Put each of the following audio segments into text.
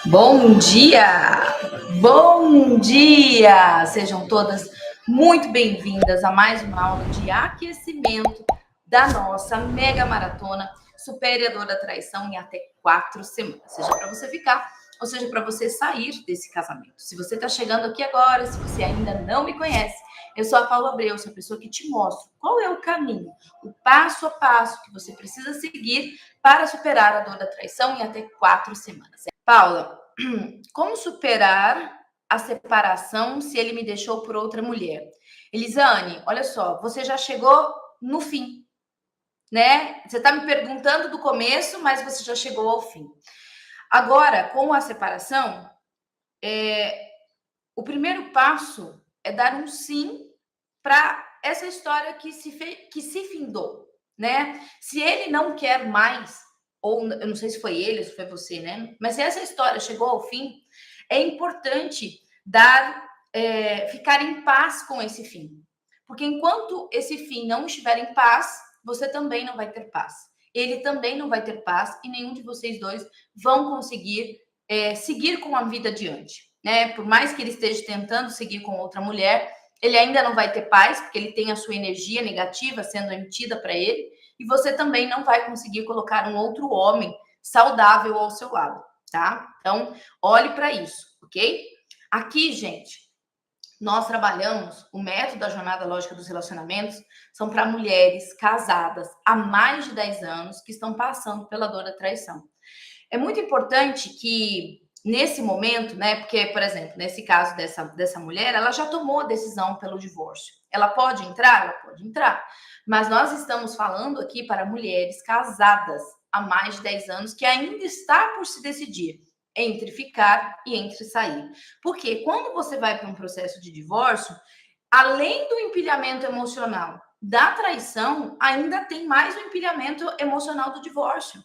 Bom dia! Bom dia! Sejam todas muito bem-vindas a mais uma aula de aquecimento da nossa mega maratona Supere a Dor da Traição em até 4 semanas. Seja para você ficar, ou seja para você sair desse casamento. Se você está chegando aqui agora, se você ainda não me conhece, eu sou a Paula Abreu, sou a pessoa que te mostro qual é o caminho, o passo a passo que você precisa seguir para superar a dor da traição em até 4 semanas. Paula, como superar a separação se ele me deixou por outra mulher? Elisane, olha só, você já chegou no fim, né? Você está me perguntando do começo, mas você já chegou ao fim. Agora, com a separação, o primeiro passo é dar um sim para essa história que se findou, né? Se ele não quer mais, ou eu não sei se foi ele, se foi você, né? Mas se essa história chegou ao fim, é importante ficar em paz com esse fim. Porque enquanto esse fim não estiver em paz, você também não vai ter paz. Ele também não vai ter paz e nenhum de vocês dois vão conseguir seguir com a vida adiante, né? Por mais que ele esteja tentando seguir com outra mulher, ele ainda não vai ter paz, porque ele tem a sua energia negativa sendo emitida para ele, e você também não vai conseguir colocar um outro homem saudável ao seu lado, tá? Então, olhe para isso, ok? Aqui, gente, nós trabalhamos o método da jornada lógica dos relacionamentos, são para mulheres casadas há mais de 10 anos que estão passando pela dor da traição. É muito importante que nesse momento, né? Porque, por exemplo, nesse caso dessa mulher, ela já tomou a decisão pelo divórcio. Ela pode entrar? Ela pode entrar. Mas nós estamos falando aqui para mulheres casadas há mais de 10 anos que ainda está por se decidir entre ficar e entre sair. Porque quando você vai para um processo de divórcio, além do empilhamento emocional da traição, ainda tem mais o empilhamento emocional do divórcio.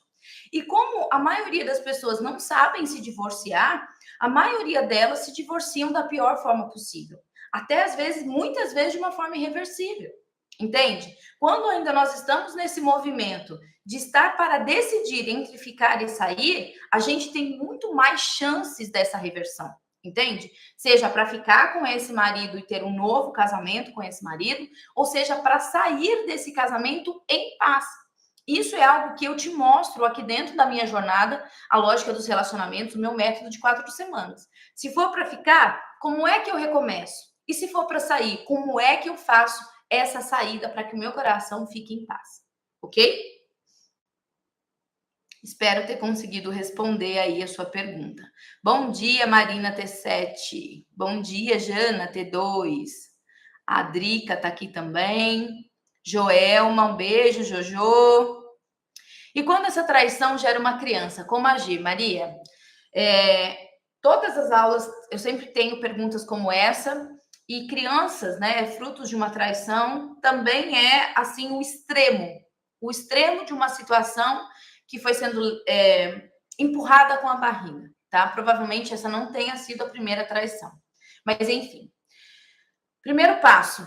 E como a maioria das pessoas não sabem se divorciar, a maioria delas se divorciam da pior forma possível. Até às vezes, muitas vezes, de uma forma irreversível. Entende? Quando ainda nós estamos nesse movimento de estar para decidir entre ficar e sair, a gente tem muito mais chances dessa reversão. Entende? Seja para ficar com esse marido e ter um novo casamento com esse marido, ou seja para sair desse casamento em paz. Isso é algo que eu te mostro aqui dentro da minha jornada, a lógica dos relacionamentos, o meu método de 4 semanas. Se for para ficar, como é que eu recomeço? E se for para sair, como é que eu faço essa saída para que o meu coração fique em paz? Ok? Espero ter conseguido responder aí a sua pergunta. Bom dia, Marina T7. Bom dia, Jana T2. A Drica tá aqui também. Joelma, um beijo, Jojo. E quando essa traição gera uma criança, como agir, Maria? Todas as aulas eu sempre tenho perguntas como essa, e crianças, né, frutos de uma traição, também é assim o extremo de uma situação que foi sendo empurrada com a barriga, tá? Provavelmente essa não tenha sido a primeira traição. Mas enfim. Primeiro passo: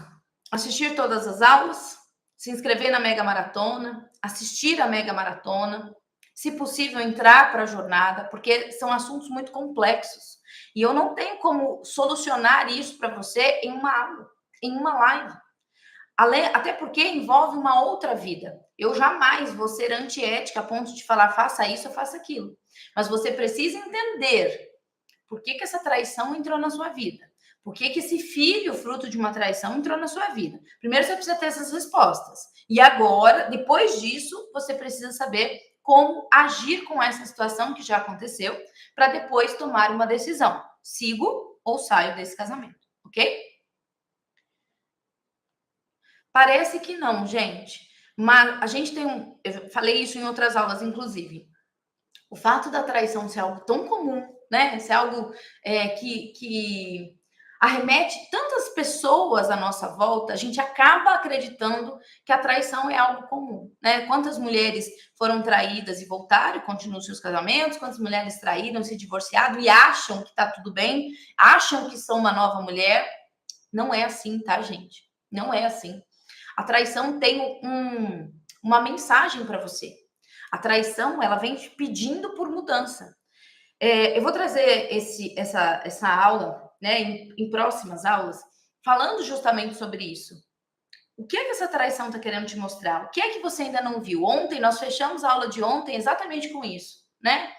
assistir todas as aulas, se inscrever na Mega Maratona, assistir a Mega Maratona, se possível entrar para a jornada, porque são assuntos muito complexos. E eu não tenho como solucionar isso para você em uma aula, em uma live. Até porque envolve uma outra vida. Eu jamais vou ser antiética a ponto de falar faça isso ou faça aquilo. Mas você precisa entender por que essa traição entrou na sua vida. Por que esse filho, fruto de uma traição, entrou na sua vida? Primeiro você precisa ter essas respostas. E agora, depois disso, você precisa saber como agir com essa situação que já aconteceu, para depois tomar uma decisão. Sigo ou saio desse casamento, ok? Parece que não, gente. Mas a gente tem eu falei isso em outras aulas, inclusive. O fato da traição ser algo tão comum, né? Ser algo que arremete tantas pessoas à nossa volta, a gente acaba acreditando que a traição é algo comum, né? Quantas mulheres foram traídas e voltaram e continuam seus casamentos, quantas mulheres traíram, se divorciaram e acham que tá tudo bem, acham que são uma nova mulher. Não é assim, tá, gente? Não é assim. A traição tem uma mensagem para você. A traição, ela vem te pedindo por mudança. Eu vou trazer essa aula, né, em próximas aulas, falando justamente sobre isso. O que é que essa traição está querendo te mostrar? O que é que você ainda não viu? Ontem, nós fechamos a aula de ontem exatamente com isso, né?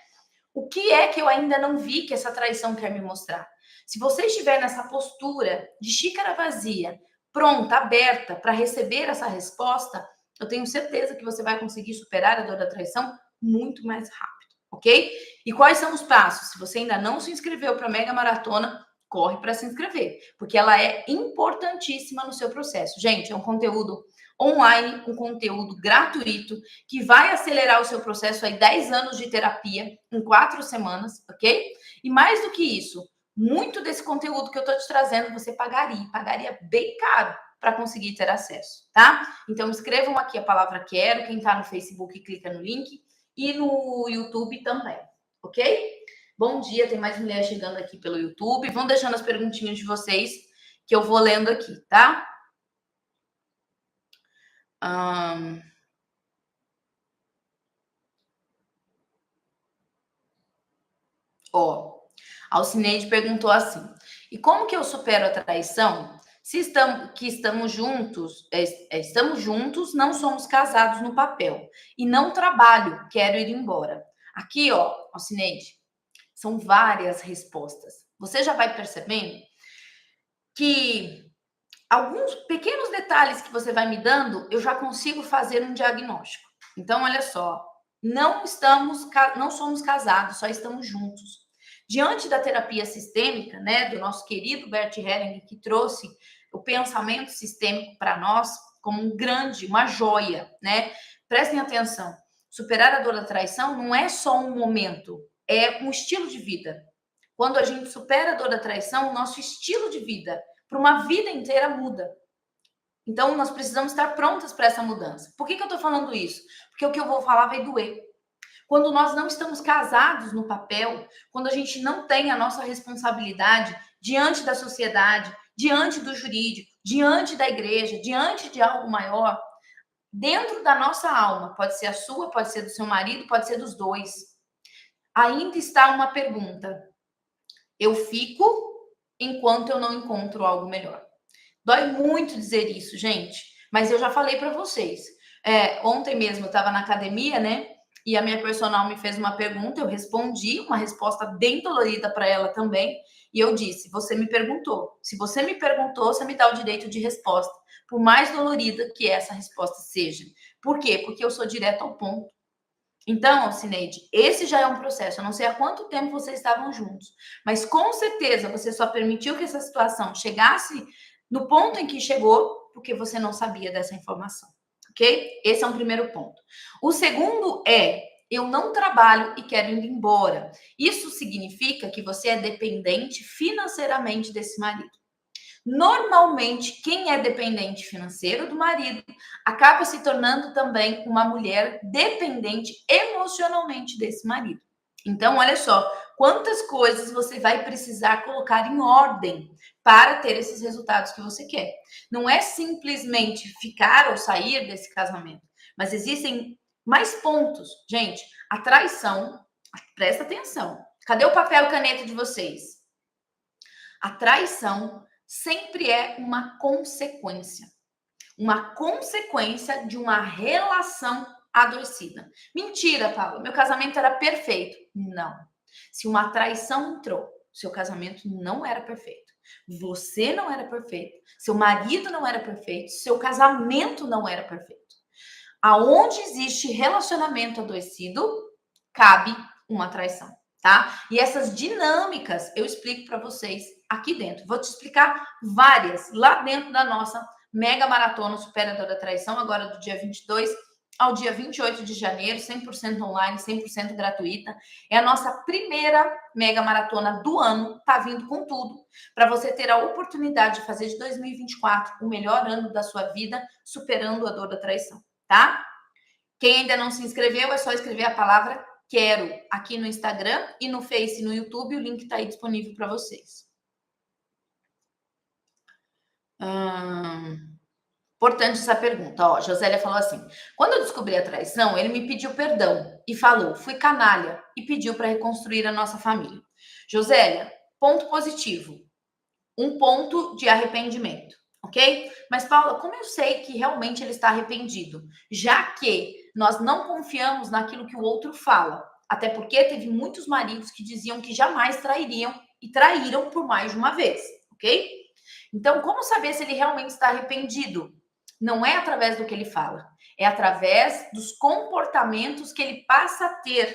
O que é que eu ainda não vi que essa traição quer me mostrar? Se você estiver nessa postura de xícara vazia, pronta, aberta para receber essa resposta, eu tenho certeza que você vai conseguir superar a dor da traição muito mais rápido, ok? E quais são os passos? Se você ainda não se inscreveu para a Mega Maratona, corre para se inscrever, porque ela é importantíssima no seu processo. Gente, é um conteúdo online, um conteúdo gratuito, que vai acelerar o seu processo aí 10 anos de terapia em 4 semanas, ok? E mais do que isso, muito desse conteúdo que eu tô te trazendo, você pagaria bem caro para conseguir ter acesso, tá? Então escrevam aqui a palavra quero, quem tá no Facebook clica no link e no YouTube também, ok? Bom dia, tem mais mulher chegando aqui pelo YouTube. Vão deixando as perguntinhas de vocês que eu vou lendo aqui, tá? Ó, Alcineide perguntou assim: e como que eu supero a traição se estamos juntos, estamos juntos, não somos casados no papel e não trabalho, quero ir embora. Aqui, ó, Alcineide, são várias respostas. Você já vai percebendo que alguns pequenos detalhes que você vai me dando, eu já consigo fazer um diagnóstico. Então, olha só, não somos casados, só estamos juntos. Diante da terapia sistêmica, né, do nosso querido Bert Hellinger, que trouxe o pensamento sistêmico para nós como uma joia, né? Prestem atenção. Superar a dor da traição não é só um momento, é um estilo de vida. Quando a gente supera a dor da traição, o nosso estilo de vida para uma vida inteira muda. Então, nós precisamos estar prontas para essa mudança. Por que eu estou falando isso? Porque o que eu vou falar vai doer. Quando nós não estamos casados no papel, quando a gente não tem a nossa responsabilidade diante da sociedade, diante do jurídico, diante da igreja, diante de algo maior, dentro da nossa alma, pode ser a sua, pode ser do seu marido, pode ser dos dois, ainda está uma pergunta: eu fico enquanto eu não encontro algo melhor? Dói muito dizer isso, gente, mas eu já falei para vocês. Ontem mesmo eu estava na academia, né? E a minha personal me fez uma pergunta, eu respondi uma resposta bem dolorida para ela também. E eu disse: você me perguntou. Se você me perguntou, você me dá o direito de resposta, por mais dolorida que essa resposta seja. Por quê? Porque eu sou direto ao ponto. Então, Cineide, esse já é um processo. Eu não sei há quanto tempo vocês estavam juntos, mas com certeza você só permitiu que essa situação chegasse no ponto em que chegou porque você não sabia dessa informação, ok? Esse é um primeiro ponto. O segundo é: eu não trabalho e quero ir embora. Isso significa que você é dependente financeiramente desse marido. Normalmente, quem é dependente financeiro do marido acaba se tornando também uma mulher dependente emocionalmente desse marido. Então, olha só, quantas coisas você vai precisar colocar em ordem para ter esses resultados que você quer. Não é simplesmente ficar ou sair desse casamento, mas existem mais pontos. Gente, a traição, presta atenção. Cadê o papel e caneta de vocês? A traição sempre é uma consequência de uma relação adoecida. Mentira, Paula, meu casamento era perfeito. Não. Se uma traição entrou, seu casamento não era perfeito. Você não era perfeito. Seu marido não era perfeito. Seu casamento não era perfeito. Aonde existe relacionamento adoecido, cabe uma traição, tá? E essas dinâmicas eu explico para vocês aqui dentro. Vou te explicar várias lá dentro da nossa Mega Maratona Superador da Traição, agora do dia 22 ao dia 28 de janeiro, 100% online, 100% gratuita. É a nossa primeira Mega Maratona do ano, tá vindo com tudo, para você ter a oportunidade de fazer de 2024 o melhor ano da sua vida, superando a dor da traição, tá? Quem ainda não se inscreveu, é só escrever a palavra quero aqui no Instagram e no Face e no YouTube, o link está aí disponível para vocês. Importante essa pergunta. Ó, Josélia falou assim: quando eu descobri a traição, ele me pediu perdão e falou: fui canalha, e pediu para reconstruir a nossa família. Josélia, ponto positivo, um ponto de arrependimento, ok? Mas, Paula, como eu sei que realmente ele está arrependido? Já que nós não confiamos naquilo que o outro fala. Até porque teve muitos maridos que diziam que jamais trairiam e traíram por mais de uma vez, ok? Então, como saber se ele realmente está arrependido? Não é através do que ele fala, é através dos comportamentos que ele passa a ter.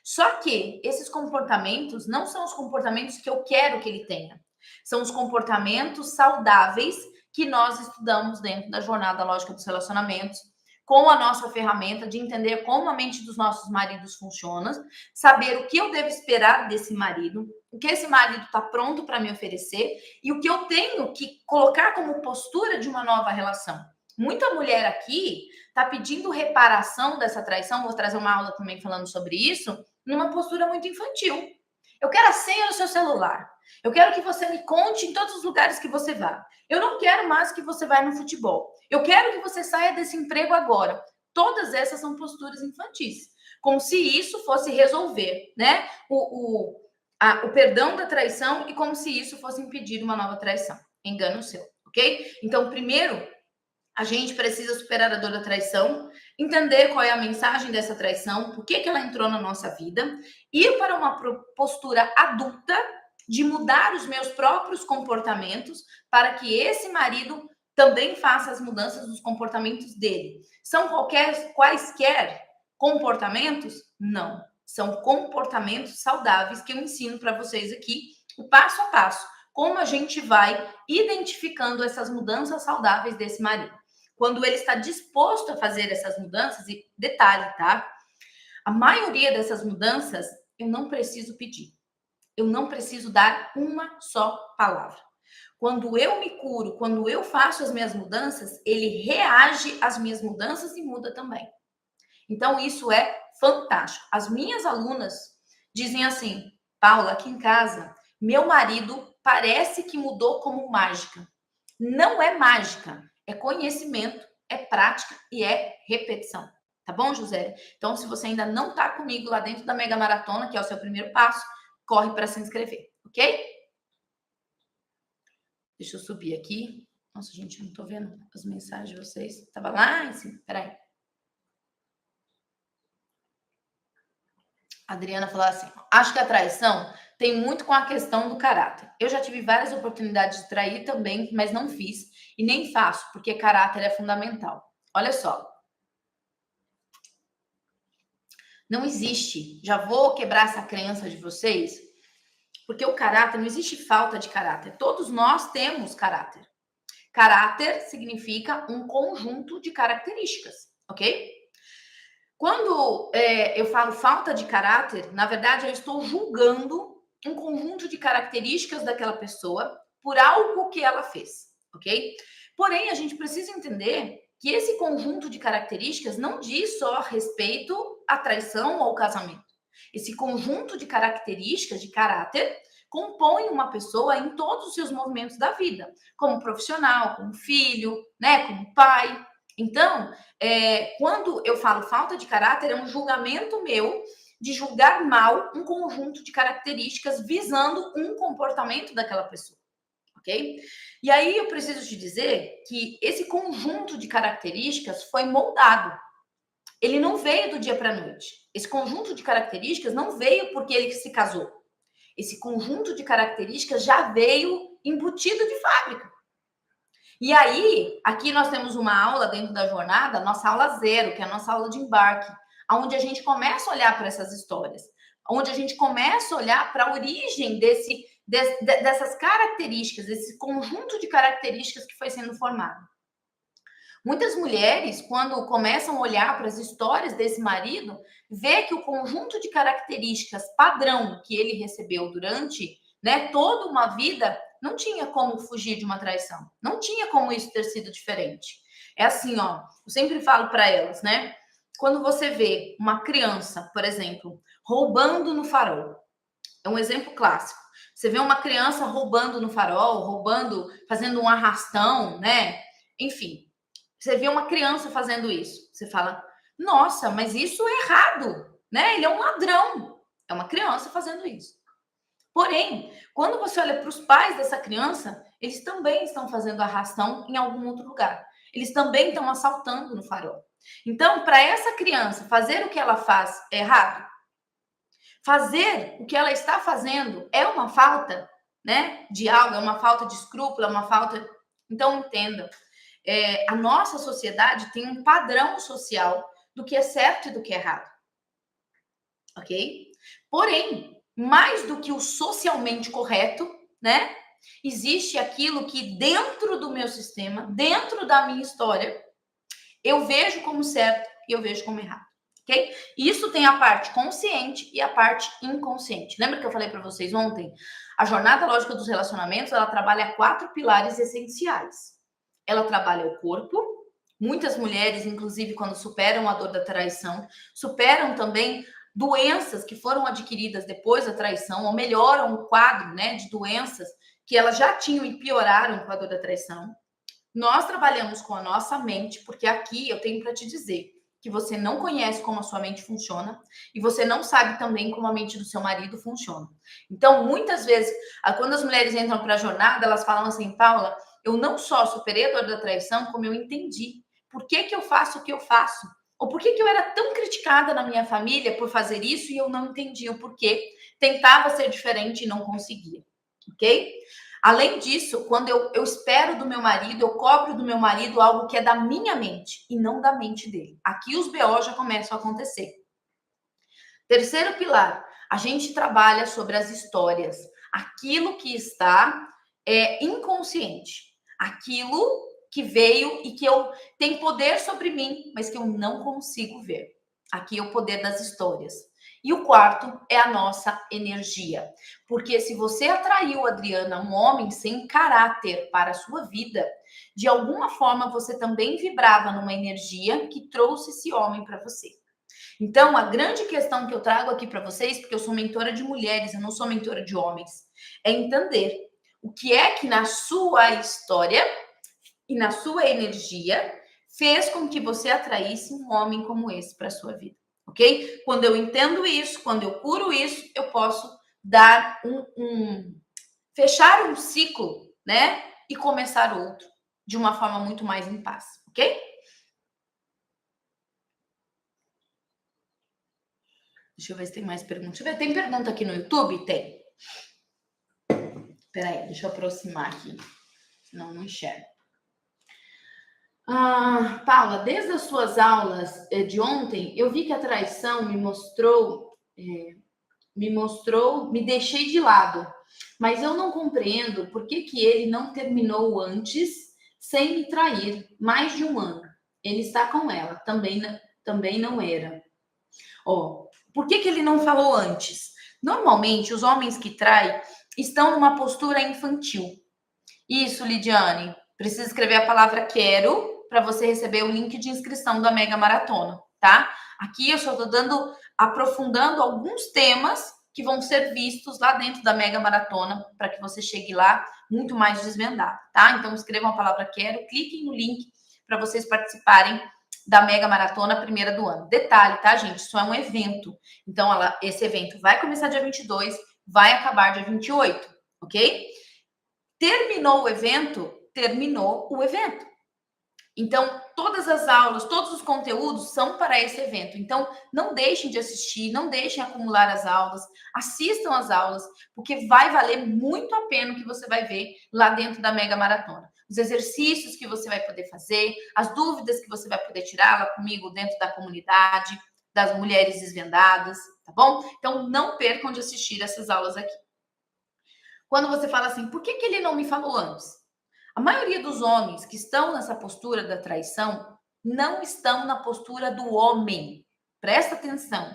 Só que esses comportamentos não são os comportamentos que eu quero que ele tenha. São os comportamentos saudáveis que nós estudamos dentro da jornada lógica dos relacionamentos, com a nossa ferramenta de entender como a mente dos nossos maridos funciona, saber o que eu devo esperar desse marido, o que esse marido está pronto para me oferecer e o que eu tenho que colocar como postura de uma nova relação. Muita mulher aqui está pedindo reparação dessa traição, vou trazer uma aula também falando sobre isso, numa postura muito infantil. Eu quero a senha do seu celular. Eu quero que você me conte em todos os lugares que você vá. Eu não quero mais que você vá no futebol. Eu quero que você saia desse emprego agora. Todas essas são posturas infantis. Como se isso fosse resolver, né? O perdão da traição e como se isso fosse impedir uma nova traição. Engano seu, ok? Então, primeiro, a gente precisa superar a dor da traição, entender qual é a mensagem dessa traição, por que ela entrou na nossa vida, ir para uma postura adulta de mudar os meus próprios comportamentos para que esse marido também faça as mudanças dos comportamentos dele. São quaisquer comportamentos? Não. São comportamentos saudáveis que eu ensino para vocês aqui, o passo a passo, como a gente vai identificando essas mudanças saudáveis desse marido. Quando ele está disposto a fazer essas mudanças, e detalhe, tá? A maioria dessas mudanças eu não preciso pedir. Eu não preciso dar uma só palavra. Quando eu me curo, quando eu faço as minhas mudanças, ele reage às minhas mudanças e muda também. Então, isso é fantástico. As minhas alunas dizem assim: Paula, aqui em casa, meu marido parece que mudou como mágica. Não é mágica, é conhecimento, é prática e é repetição. Tá bom, José? Então, se você ainda não tá comigo lá dentro da Mega Maratona, que é o seu primeiro passo, corre para se inscrever, ok? Deixa eu subir aqui. Nossa, gente, eu não tô vendo as mensagens de vocês. Tava lá em cima, peraí. A Adriana falou assim: acho que a traição tem muito com a questão do caráter. Eu já tive várias oportunidades de trair também, mas não fiz e nem faço, porque caráter é fundamental. Olha só. Não existe. Já vou quebrar essa crença de vocês, porque o caráter, não existe falta de caráter. Todos nós temos caráter. Caráter significa um conjunto de características, ok? Quando eu falo falta de caráter, na verdade eu estou julgando um conjunto de características daquela pessoa por algo que ela fez, ok? Porém, a gente precisa entender que esse conjunto de características não diz só respeito à traição ou ao casamento. Esse conjunto de características de caráter compõe uma pessoa em todos os seus movimentos da vida, como profissional, como filho, né, como pai. Então, quando eu falo falta de caráter, é um julgamento meu de julgar mal um conjunto de características visando um comportamento daquela pessoa, ok? E aí eu preciso te dizer que esse conjunto de características foi moldado. Ele não veio do dia para a noite. Esse conjunto de características não veio porque ele se casou. Esse conjunto de características já veio embutido de fábrica. E aí, aqui nós temos uma aula dentro da jornada, nossa aula zero, que é a nossa aula de embarque, onde a gente começa a olhar para essas histórias, onde a gente começa a olhar para a origem dessas características, desse conjunto de características que foi sendo formado. Muitas mulheres, quando começam a olhar para as histórias desse marido, vê que o conjunto de características padrão que ele recebeu durante, né, toda uma vida não tinha como fugir de uma traição. Não tinha como isso ter sido diferente. É assim, ó, eu sempre falo para elas, né? Quando você vê uma criança, por exemplo, roubando no farol, é um exemplo clássico. Você vê uma criança roubando no farol, roubando, fazendo um arrastão, né? Enfim, Você vê uma criança fazendo isso, você fala, nossa, mas isso é errado, né? Ele é um ladrão. É uma criança fazendo isso. Porém, quando você olha para os pais dessa criança, eles também estão fazendo arrastão em algum outro lugar. Eles também estão assaltando no farol. Então, para essa criança fazer o que ela faz é errado, fazer o que ela está fazendo é uma falta, né, de algo, é uma falta de escrúpulo, é uma falta. Então, entenda, a nossa sociedade tem um padrão social do que é certo e do que é errado, ok? Porém, mais do que o socialmente correto, né? Existe aquilo que dentro do meu sistema, dentro da minha história, eu vejo como certo e eu vejo como errado, ok? Isso tem a parte consciente e a parte inconsciente. Lembra que eu falei para vocês ontem? A jornada lógica dos relacionamentos, ela trabalha 4 pilares essenciais. Ela trabalha o corpo. Muitas mulheres, inclusive, quando superam a dor da traição, superam também doenças que foram adquiridas depois da traição, ou melhoram o quadro, né, de doenças que elas já tinham e pioraram com a dor da traição. Nós trabalhamos com a nossa mente, porque aqui eu tenho para te dizer que você não conhece como a sua mente funciona e você não sabe também como a mente do seu marido funciona. Então, muitas vezes, quando as mulheres entram para a jornada, elas falam assim, Paula, eu não só superei a dor da traição, como eu entendi. Por que que eu faço o que eu faço? Ou por que que eu era tão criticada na minha família por fazer isso e eu não entendia o porquê? Tentava ser diferente e não conseguia, ok? Além disso, quando eu espero do meu marido, eu cobro do meu marido algo que é da minha mente e não da mente dele. Aqui os BO já começam a acontecer. Terceiro pilar, a gente trabalha sobre as histórias. Aquilo que está inconsciente. Aquilo que veio e que eu tem poder sobre mim, mas que eu não consigo ver. Aqui é o poder das histórias. E o quarto é a nossa energia. Porque se você atraiu, Adriana, um homem sem caráter para a sua vida, de alguma forma você também vibrava numa energia que trouxe esse homem para você. Então, a grande questão que eu trago aqui para vocês, porque eu sou mentora de mulheres, eu não sou mentora de homens, é entender o que é que na sua história e na sua energia fez com que você atraísse um homem como esse para a sua vida, ok? Quando eu entendo isso, quando eu curo isso, eu posso dar fechar um ciclo, né? E começar outro de uma forma muito mais em paz, ok? Deixa eu ver se tem mais perguntas. Deixa eu ver, tem pergunta aqui no YouTube? Tem. Peraí, deixa eu aproximar aqui. Senão não enxergo. Paula, desde as suas aulas de ontem, eu vi que a traição me deixei de lado. Mas eu não compreendo por que ele não terminou antes sem me trair. Mais de um ano. Ele está com ela. Também não era. Por que ele não falou antes? Normalmente, os homens que traem estão numa postura infantil. Isso, Lidiane. Precisa escrever a palavra quero para você receber o link de inscrição da Mega Maratona, tá? Aqui eu só estou aprofundando alguns temas que vão ser vistos lá dentro da Mega Maratona para que você chegue lá muito mais desvendado, tá? Então escrevam a palavra quero, cliquem no link para vocês participarem da Mega Maratona primeira do ano. Detalhe, tá, gente? Isso é um evento. Então, esse evento vai começar dia 22, vai acabar dia 28, ok? Terminou o evento, terminou o evento. Então, todas as aulas, todos os conteúdos são para esse evento. Então, não deixem de assistir, não deixem acumular as aulas, assistam as aulas, porque vai valer muito a pena o que você vai ver lá dentro da Mega Maratona. Os exercícios que você vai poder fazer, as dúvidas que você vai poder tirar lá comigo dentro da comunidade, das mulheres desvendadas, tá bom? Então, não percam de assistir essas aulas aqui. Quando você fala assim, por que ele não me falou antes? A maioria dos homens que estão nessa postura da traição não estão na postura do homem. Presta atenção.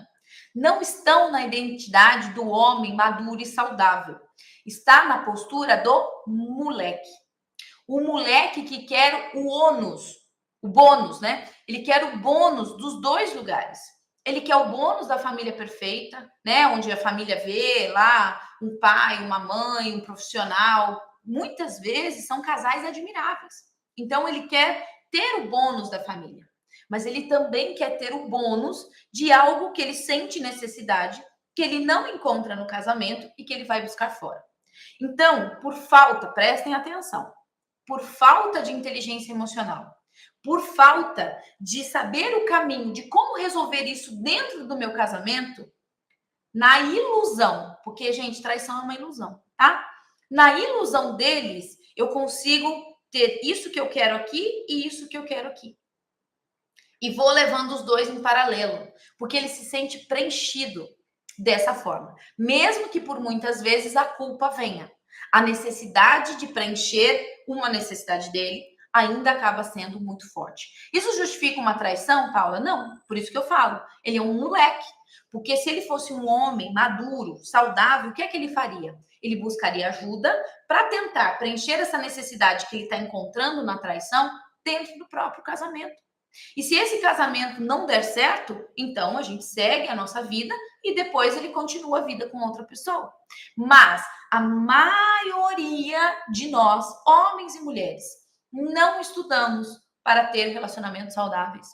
Não estão na identidade do homem maduro e saudável. Está na postura do moleque. O moleque que quer o ônus, o bônus, né? Ele quer o bônus dos dois lugares. Ele quer o bônus da família perfeita, né? Onde a família vê lá um pai, uma mãe, um profissional. Muitas vezes são casais admiráveis. Então, ele quer ter o bônus da família, mas ele também quer ter o bônus de algo que ele sente necessidade, que ele não encontra no casamento e que ele vai buscar fora. Então, por falta, prestem atenção, por falta de inteligência emocional, por falta de saber o caminho de como resolver isso dentro do meu casamento, na ilusão, porque, gente, traição é uma ilusão, tá? Na ilusão deles, eu consigo ter isso que eu quero aqui e isso que eu quero aqui. E vou levando os dois em paralelo, porque ele se sente preenchido dessa forma, mesmo que por muitas vezes a culpa venha. A necessidade de preencher uma necessidade dele ainda acaba sendo muito forte. Isso justifica uma traição, Paula? Não, por isso que eu falo, ele é um moleque. Porque se ele fosse um homem maduro, saudável, o que é que ele faria? Ele buscaria ajuda para tentar preencher essa necessidade que ele está encontrando na traição dentro do próprio casamento. E se esse casamento não der certo, então a gente segue a nossa vida e depois ele continua a vida com outra pessoa. Mas a maioria de nós, homens e mulheres, não estudamos para ter relacionamentos saudáveis.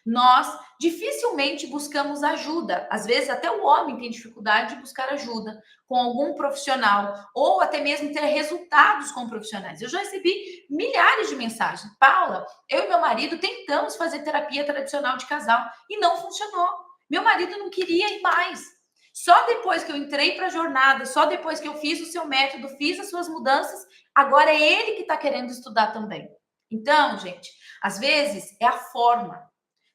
Nós dificilmente buscamos ajuda. Às vezes, até o homem tem dificuldade de buscar ajuda com algum profissional ou até mesmo ter resultados com profissionais. Eu já recebi milhares de mensagens. Paula, eu e meu marido tentamos fazer terapia tradicional de casal e não funcionou. Meu marido não queria ir mais. Só depois que eu entrei para a jornada, só depois que eu fiz o seu método, fiz as suas mudanças, agora é ele que está querendo estudar também. Então, gente, às vezes é a forma.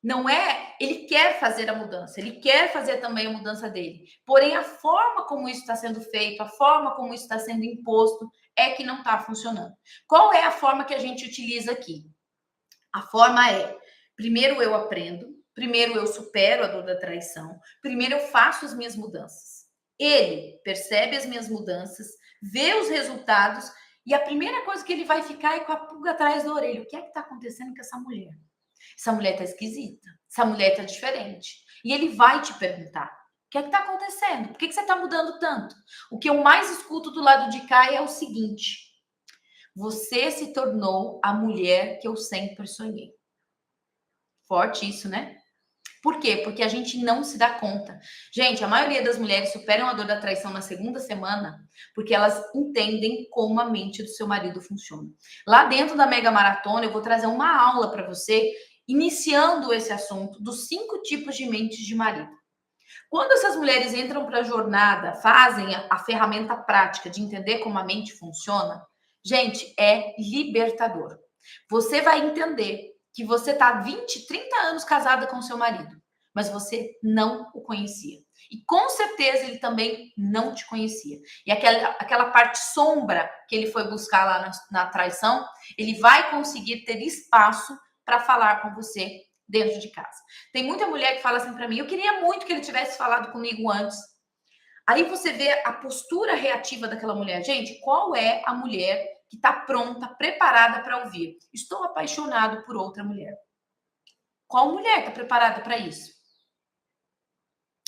Não é, ele quer fazer a mudança, ele quer fazer também a mudança dele. Porém, a forma como isso está sendo feito, a forma como isso está sendo imposto, é que não está funcionando. Qual é a forma que a gente utiliza aqui? A forma é, primeiro eu aprendo, primeiro eu supero a dor da traição, primeiro eu faço as minhas mudanças. Ele percebe as minhas mudanças, vê os resultados, e a primeira coisa que ele vai ficar é com a pulga atrás da orelha. O que é que está acontecendo com essa mulher? Essa mulher tá esquisita, essa mulher tá diferente. E ele vai te perguntar: o que é que tá acontecendo? Por que você tá mudando tanto? O que eu mais escuto do lado de cá é o seguinte: você se tornou a mulher que eu sempre sonhei. Forte isso, né? Por quê? Porque a gente não se dá conta. Gente, a maioria das mulheres superam a dor da traição na segunda semana porque elas entendem como a mente do seu marido funciona. Lá dentro da Mega Maratona, eu vou trazer uma aula para você, iniciando esse assunto dos 5 tipos de mentes de marido. Quando essas mulheres entram para a jornada, fazem a ferramenta prática de entender como a mente funciona, gente, é libertador. Você vai entender que você está 20, 30 anos casada com seu marido, mas você não o conhecia. E com certeza ele também não te conhecia. E aquela parte sombra que ele foi buscar lá na traição, ele vai conseguir ter espaço para falar com você dentro de casa. Tem muita mulher que fala assim para mim: eu queria muito que ele tivesse falado comigo antes. Aí você vê a postura reativa daquela mulher. Gente, qual é a mulher que está pronta, preparada para ouvir? Estou apaixonado por outra mulher. Qual mulher está preparada para isso?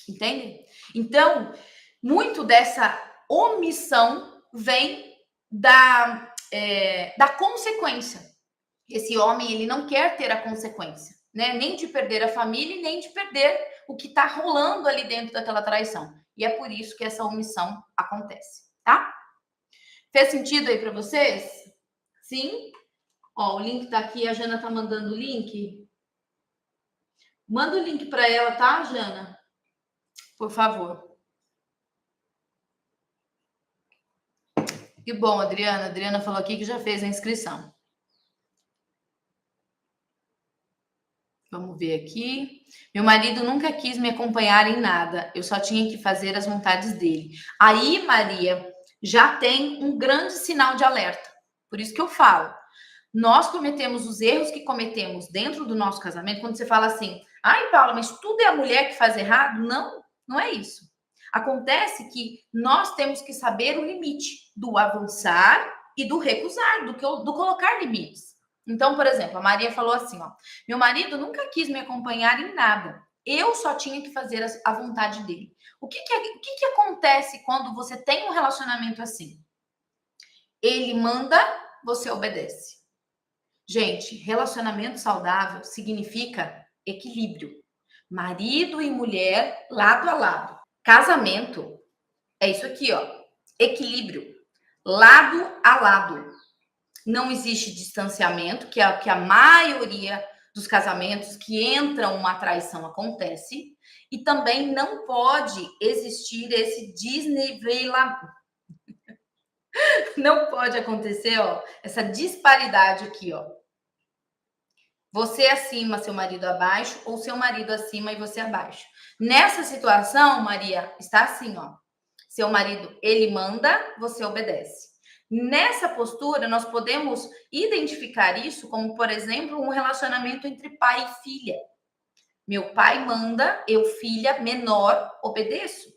Entende? Então, muito dessa omissão vem da consequência. Esse homem, ele não quer ter a consequência, né? Nem de perder a família, nem de perder o que está rolando ali dentro daquela traição. E é por isso que essa omissão acontece, tá? Fez sentido aí para vocês? Sim? Ó, o link tá aqui, a Jana tá mandando o link. Manda o link para ela, tá, Jana? Por favor. Que bom, Adriana. A Adriana falou aqui que já fez a inscrição. Vamos ver aqui. Meu marido nunca quis me acompanhar em nada. Eu só tinha que fazer as vontades dele. Aí, Maria, já tem um grande sinal de alerta. Por isso que eu falo. Nós cometemos os erros que cometemos dentro do nosso casamento. Quando você fala assim, ai, Paula, mas tudo é a mulher que faz errado? Não, não é isso. Acontece que nós temos que saber o limite do avançar e do recusar, do colocar limites. Então, por exemplo, a Maria falou assim, ó, meu marido nunca quis me acompanhar em nada. Eu só tinha que fazer a vontade dele. O que acontece quando você tem um relacionamento assim? Ele manda, você obedece. Gente, relacionamento saudável significa equilíbrio. Marido e mulher lado a lado. Casamento é isso aqui, ó. Equilíbrio. Lado a lado. Não existe distanciamento, que é o que a maioria dos casamentos que entram uma traição acontece. E também não pode existir esse desnivelamento. Não pode acontecer, ó, essa disparidade aqui, ó. Você acima, seu marido abaixo, ou seu marido acima e você abaixo. Nessa situação, Maria, está assim, ó. Seu marido, ele manda, você obedece. Nessa postura, nós podemos identificar isso como, por exemplo, um relacionamento entre pai e filha. Meu pai manda, eu, filha menor, obedeço.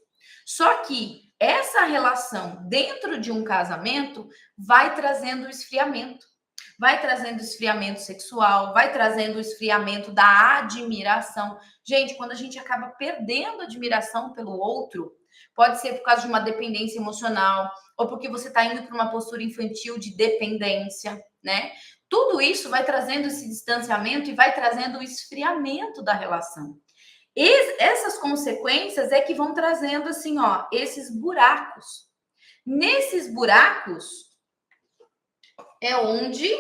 Só que essa relação dentro de um casamento vai trazendo esfriamento. Vai trazendo esfriamento sexual, vai trazendo o esfriamento da admiração. Gente, quando a gente acaba perdendo admiração pelo outro, pode ser por causa de uma dependência emocional, ou porque você está indo para uma postura infantil de dependência, né? Tudo isso vai trazendo esse distanciamento e vai trazendo o esfriamento da relação. E essas consequências é que vão trazendo, assim, ó, esses buracos. Nesses buracos, é onde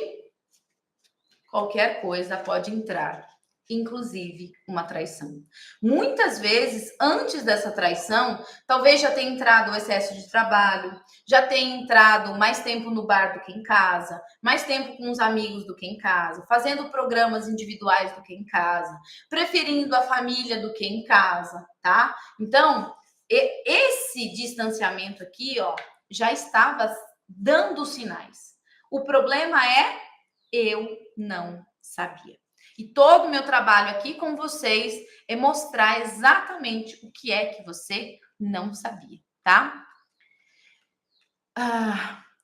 qualquer coisa pode entrar, inclusive uma traição. Muitas vezes, antes dessa traição, talvez já tenha entrado o excesso de trabalho, já tenha entrado mais tempo no bar do que em casa, mais tempo com os amigos do que em casa, fazendo programas individuais do que em casa, preferindo a família do que em casa, tá? Então, esse distanciamento aqui, ó, já estava dando sinais. O problema é eu não sabia. E todo o meu trabalho aqui com vocês é mostrar exatamente o que é que você não sabia, tá?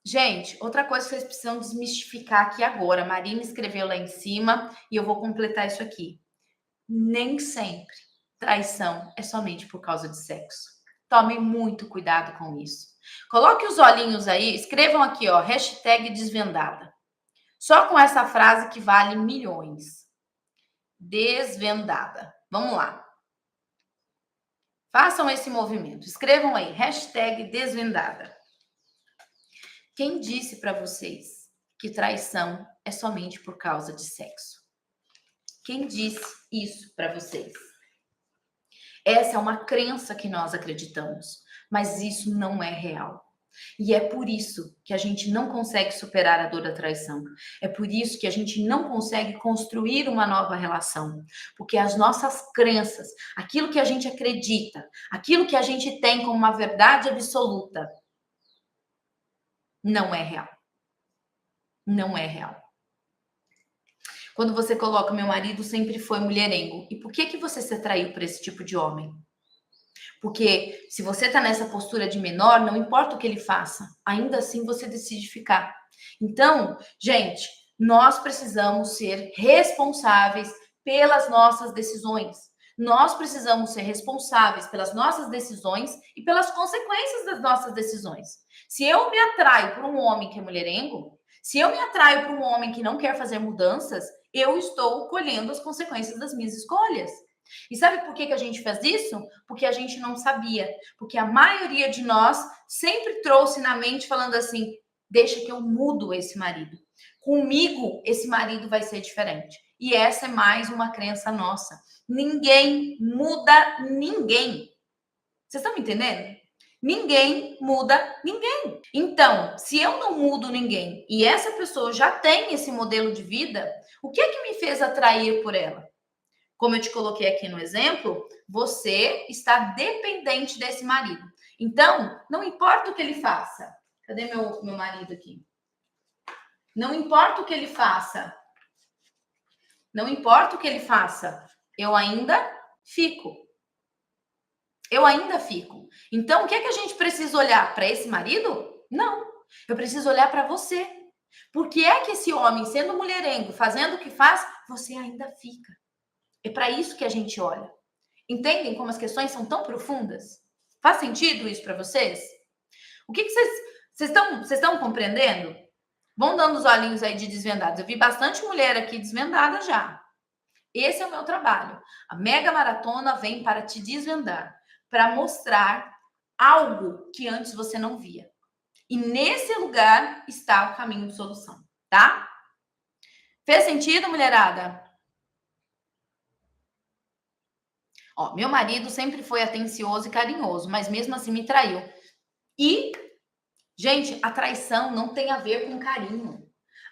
Gente, outra coisa que vocês precisam desmistificar aqui agora. A Marina escreveu lá em cima e eu vou completar isso aqui. Nem sempre traição é somente por causa de sexo. Tomem muito cuidado com isso. Coloque os olhinhos aí, escrevam aqui, ó, #desvendada. Só com essa frase que vale milhões. Desvendada. Vamos lá. Façam esse movimento. Escrevam aí, #desvendada. Quem disse para vocês que traição é somente por causa de sexo? Quem disse isso para vocês? Essa é uma crença que nós acreditamos, mas isso não é real. E é por isso que a gente não consegue superar a dor da traição. É por isso que a gente não consegue construir uma nova relação. Porque as nossas crenças, aquilo que a gente acredita, aquilo que a gente tem como uma verdade absoluta, não é real. Não é real. Quando você coloca meu marido sempre foi mulherengo, e por que você se atraiu para esse tipo de homem? Porque se você está nessa postura de menor, não importa o que ele faça, ainda assim você decide ficar. Então, gente, nós precisamos ser responsáveis pelas nossas decisões. Nós precisamos ser responsáveis pelas nossas decisões e pelas consequências das nossas decisões. Se eu me atraio por um homem que é mulherengo, se eu me atraio por um homem que não quer fazer mudanças, eu estou colhendo as consequências das minhas escolhas. E sabe por que a gente faz isso? Porque a gente não sabia. Porque a maioria de nós sempre trouxe na mente falando assim: deixa que eu mudo esse marido. Comigo, esse marido vai ser diferente. E essa é mais uma crença nossa. Ninguém muda ninguém. Vocês estão me entendendo? Ninguém muda ninguém. Então, se eu não mudo ninguém e essa pessoa já tem esse modelo de vida, o que é que me fez atrair por ela? Como eu te coloquei aqui no exemplo, você está dependente desse marido. Então, não importa o que ele faça. Cadê meu marido aqui? Não importa o que ele faça. Não importa o que ele faça. Eu ainda fico. Eu ainda fico. Então, o que é que a gente precisa olhar? Para esse marido? Não. Eu preciso olhar para você. Por que é que esse homem, sendo mulherengo, fazendo o que faz, você ainda fica? É para isso que a gente olha. Entendem como as questões são tão profundas? Faz sentido isso para vocês? O que vocês estão compreendendo? Vão dando os olhinhos aí de desvendados. Eu vi bastante mulher aqui desvendada já. Esse é o meu trabalho. A Mega Maratona vem para te desvendar, para mostrar algo que antes você não via. E nesse lugar está o caminho de solução, tá? Fez sentido, mulherada? Ó, meu marido sempre foi atencioso e carinhoso, mas mesmo assim me traiu. E, gente, a traição não tem a ver com carinho.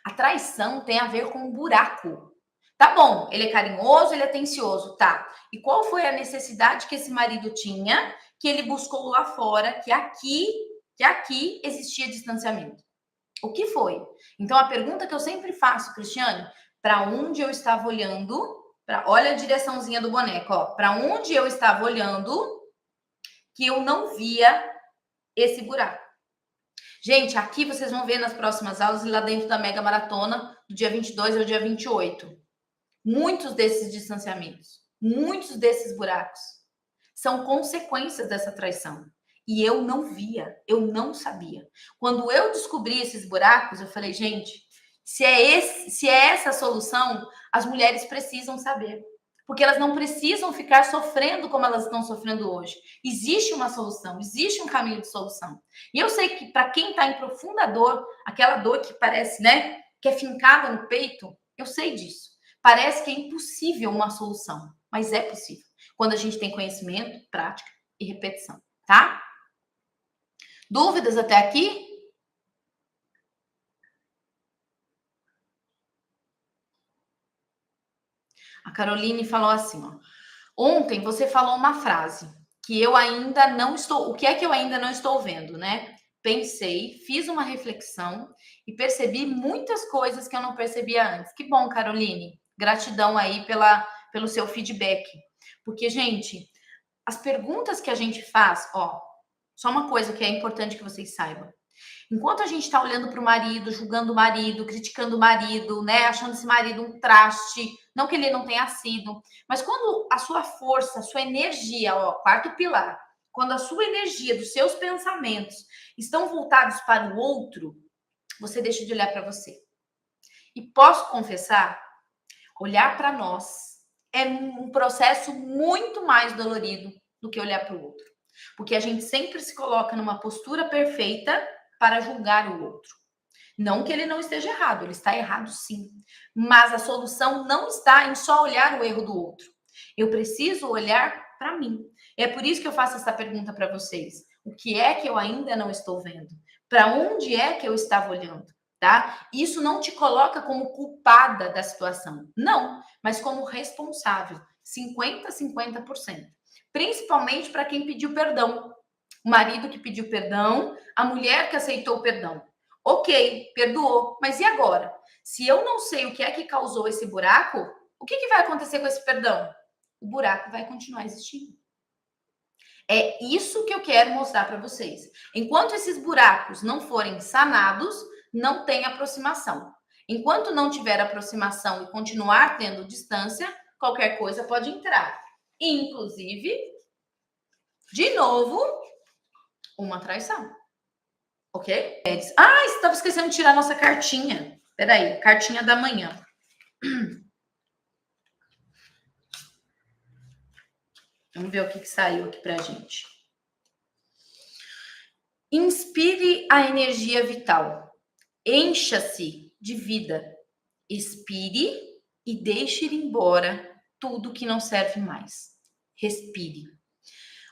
A traição tem a ver com um buraco. Tá bom, ele é carinhoso, ele é atencioso, tá. E qual foi a necessidade que esse marido tinha, que ele buscou lá fora, que aqui existia distanciamento? O que foi? Então, a pergunta que eu sempre faço, Cristiane, para onde eu estava olhando? Olha a direçãozinha do boneco, ó. Para onde eu estava olhando que eu não via esse buraco? Gente, aqui vocês vão ver nas próximas aulas e lá dentro da Mega Maratona, do dia 22 ao dia 28. Muitos desses distanciamentos, muitos desses buracos são consequências dessa traição. E eu não via, eu não sabia. Quando eu descobri esses buracos, eu falei, gente, se é essa a solução, as mulheres precisam saber. Porque elas não precisam ficar sofrendo como elas estão sofrendo hoje. Existe uma solução, existe um caminho de solução. E eu sei que para quem está em profunda dor, aquela dor que parece, né, que é fincada no peito, eu sei disso. Parece que é impossível uma solução, mas é possível. Quando a gente tem conhecimento, prática e repetição, tá? Dúvidas até aqui? A Caroline falou assim, ó. Ontem você falou uma frase que eu ainda não estou... O que é que eu ainda não estou vendo, né? Pensei, fiz uma reflexão e percebi muitas coisas que eu não percebia antes. Que bom, Caroline. Gratidão aí pelo seu feedback. Porque, gente, as perguntas que a gente faz, ó, só uma coisa que é importante que vocês saibam. Enquanto a gente está olhando para o marido, julgando o marido, criticando o marido, né, achando esse marido um traste, não que ele não tenha sido, mas quando a sua força, a sua energia, ó, quarto pilar, quando a sua energia dos seus pensamentos estão voltados para o outro, você deixa de olhar para você. E posso confessar, olhar para nós é um processo muito mais dolorido do que olhar para o outro. Porque a gente sempre se coloca numa postura perfeita para julgar o outro. Não que ele não esteja errado, ele está errado sim. Mas a solução não está em só olhar o erro do outro. Eu preciso olhar para mim. É por isso que eu faço essa pergunta para vocês. O que é que eu ainda não estou vendo? Para onde é que eu estava olhando? Tá? Isso não te coloca como culpada da situação. Não, mas como responsável. 50-50%. Principalmente para quem pediu perdão. O marido que pediu perdão, a mulher que aceitou o perdão. Ok, perdoou, mas e agora? Se eu não sei o que é que causou esse buraco, o que vai acontecer com esse perdão? O buraco vai continuar existindo. É isso que eu quero mostrar para vocês. Enquanto esses buracos não forem sanados, não tem aproximação. Enquanto não tiver aproximação e continuar tendo distância, qualquer coisa pode entrar. Inclusive, de novo, uma traição. Ok? Ah, estava esquecendo de tirar nossa cartinha. Peraí, cartinha da manhã. Vamos ver o que saiu aqui pra gente. Inspire a energia vital. Encha-se de vida. Expire e deixe ir embora tudo que não serve mais. Respire.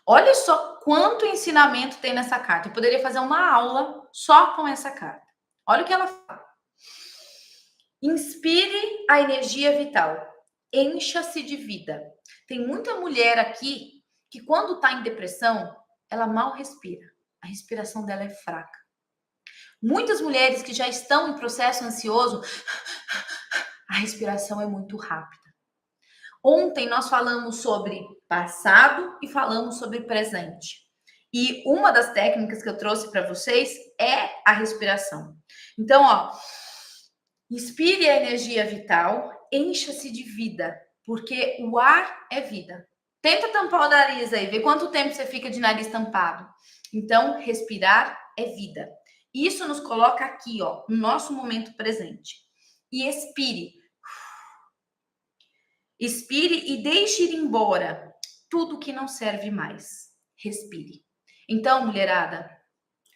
Olha só quanto ensinamento tem nessa carta. Eu poderia fazer uma aula só com essa carta. Olha o que ela fala. Inspire a energia vital. Encha-se de vida. Tem muita mulher aqui que quando está em depressão, ela mal respira. A respiração dela é fraca. Muitas mulheres que já estão em processo ansioso, a respiração é muito rápida. Ontem nós falamos sobre passado e falamos sobre presente. E uma das técnicas que eu trouxe para vocês é a respiração. Então, ó, inspire a energia vital, encha-se de vida, porque o ar é vida. Tenta tampar o nariz aí, vê quanto tempo você fica de nariz tampado. Então, respirar é vida. Isso nos coloca aqui, ó, no nosso momento presente. E expire. Expire e deixe ir embora tudo que não serve mais. Respire. Então, mulherada,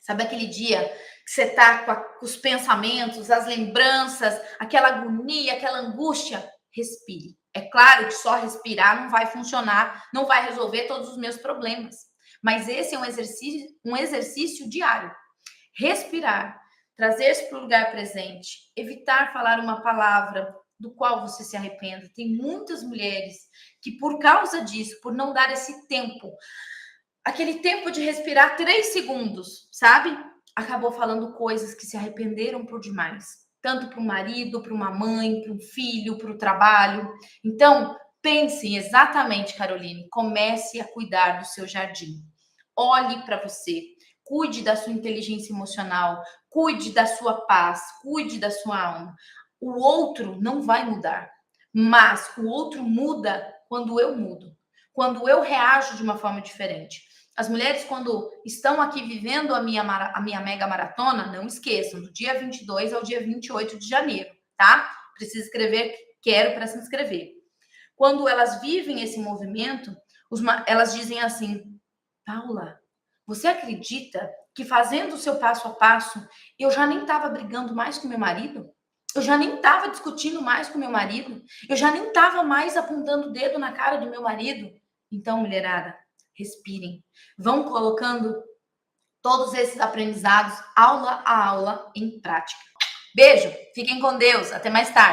sabe aquele dia que você tá com os pensamentos, as lembranças, aquela agonia, aquela angústia? Respire. É claro que só respirar não vai funcionar, não vai resolver todos os meus problemas. Mas esse é um exercício diário. Respirar, trazer-se para o lugar presente, evitar falar uma palavra do qual você se arrependa. Tem muitas mulheres que, por causa disso, por não dar esse tempo, aquele tempo de respirar 3 segundos, sabe? Acabou falando coisas que se arrependeram por demais. Tanto para o marido, para uma mãe, para um filho, para o trabalho. Então, pense exatamente, Caroline, comece a cuidar do seu jardim. Olhe para você, cuide da sua inteligência emocional, cuide da sua paz, cuide da sua alma. O outro não vai mudar, mas o outro muda quando eu mudo, quando eu reajo de uma forma diferente. As mulheres, quando estão aqui vivendo a minha mega maratona, não esqueçam, do dia 22 ao dia 28 de janeiro, tá? Precisa escrever, quero para se inscrever. Quando elas vivem esse movimento, elas dizem assim: Paula, você acredita que fazendo o seu passo a passo, eu já nem estava brigando mais com meu marido? Eu já nem estava discutindo mais com meu marido? Eu já nem estava mais apontando o dedo na cara do meu marido? Então, mulherada, respirem. Vão colocando todos esses aprendizados, aula a aula, em prática. Beijo, fiquem com Deus, até mais tarde.